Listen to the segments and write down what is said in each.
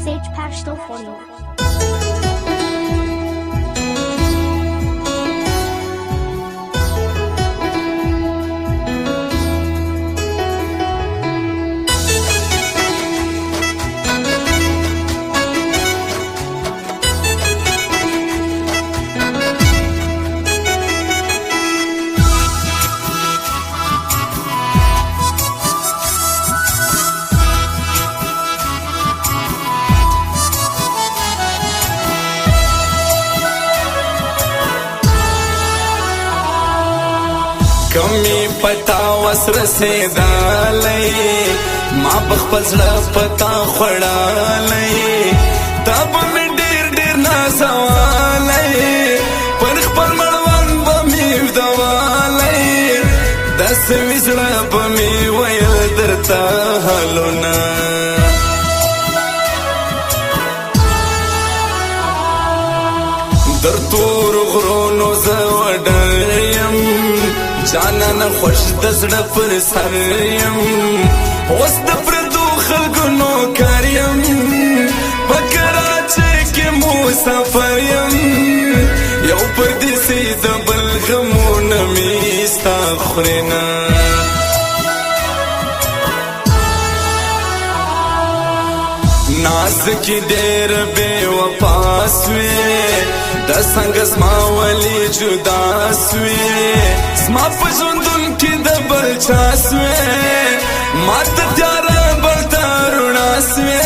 SH Pashto for you. کمی پتا وسر سیدالی ما بخپل زړه پتا خړالی تب می ډیر ډیر نازوالی پر خپل مړوند به می دوالی داسې مې زړه به می ویل درته حالونه در تور غرونو زه وډر یم جانانه خوش د زړه پر سر یم اوس د پردو خلکو نوکر یم په کراچۍ کې مسافر یم یو پردیسي د بل غمونه مې ستا خورې نه ناز کې ډېر بې وفا سوې د څنګه زما ولې جدا سوې زما په ژوندون کې د بل چا سوې ما ته تیاره بل ته رڼا سوې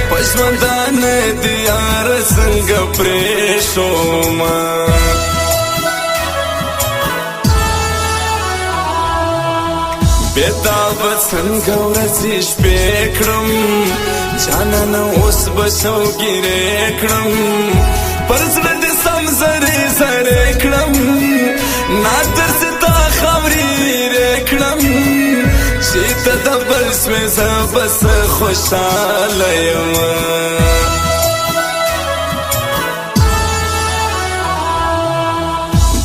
په ژوندانه د یاره څنګه پرېښومه بیتا به څنګه ورځې شپې کړم جانانه اوس به شوګیرې کړم پر زړه دې سم زرې زرې کړم نادرسې تا خاورې ویرې کړم چې ته د بل سوې زه بس خوشحاله یم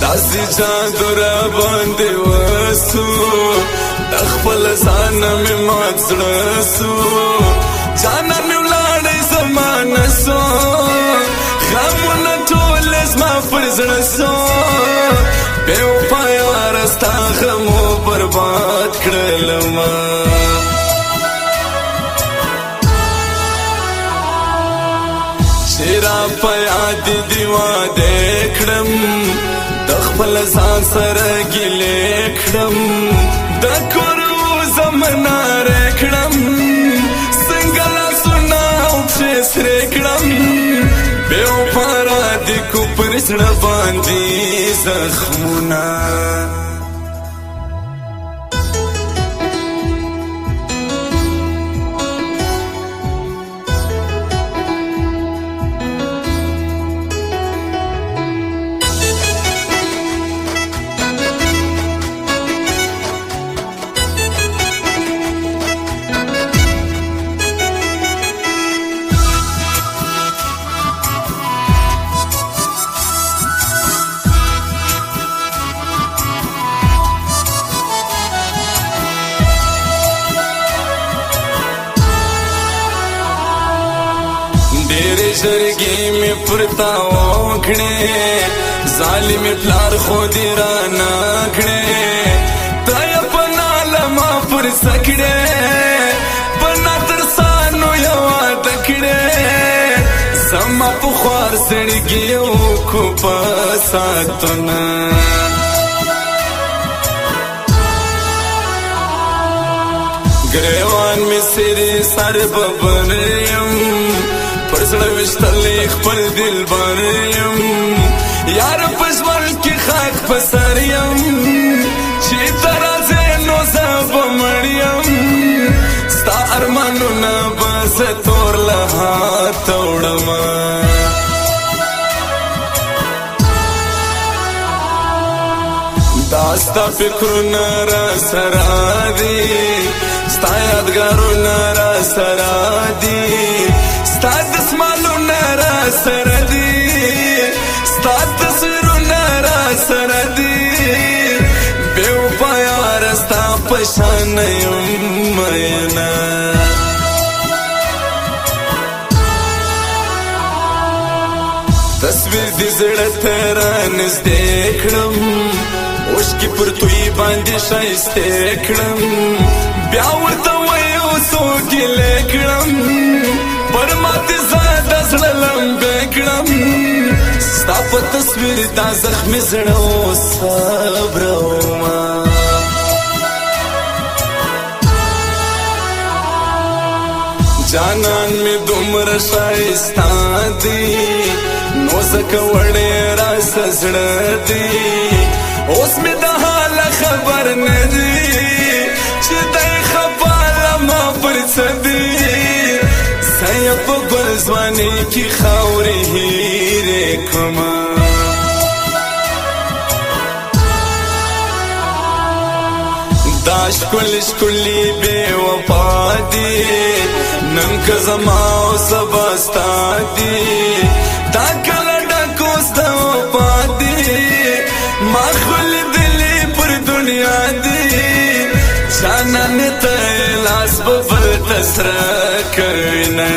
داسې جادو را باندې وسو د خپل ځانه مې مات زړه سو جانه مې ولاړی زما نه سو غمونه ټول زما پر زړه سو بې وفا یاره ستا غمو برباد کړلمه چې را په یاد دې واده کړم د خپل ځان سره ګیلې کړم د کور زمناره کړم څنګه لاسونه او پښې سرې کړم بې وفا را دې کو پر زړه باندې زخمونه زرګي مې پرتا وکړې ظالم پلار خو دې را نه کړې تا یې په ناله ما پر سکړې په نظر سانو یو واده کړې زما په خوار زړګي کو په ساتونه ګریوان مې سری سر ببر یم پر زړه وشتلی خپل دلبر یم یار په ژوند کې خاک په سر یم چې ته راځې نو زه به مړ یم ستا ارمانونه به زه تور له هاته وړمه دا ستا فکرونه را سره دي ستا یادګارونه را سره دي ستا دسمالونه را سره دي ستا تصویرونه را سره دي بې وفا یاره ستا په شان یم مینه زړه ته رانږدې کړم اوښکې پر توی باندې ښایسته کړم بیا ورته ویو څو ګیلې کړم پر ماتې زاده زړه لمبې کړم ستا په تصویر دا زخمي زړه اوس صبرومه جانان می دومره ښایسته دی نو ځکه وړې راسه زړه دی اوس مې د حاله خبر نه دی چې دی خفه له ما پر څه دی زه یې په ګل ځوانۍ کې خاورې هیرې کړمه دا ښکلي ښکلي بې وفا دي نن که زما او سبا ستا دي دا کله ډک اوس د وفا دي ما خو لیدلي پر دنیا دي جانانې ته لاس به بل ته سره کوینه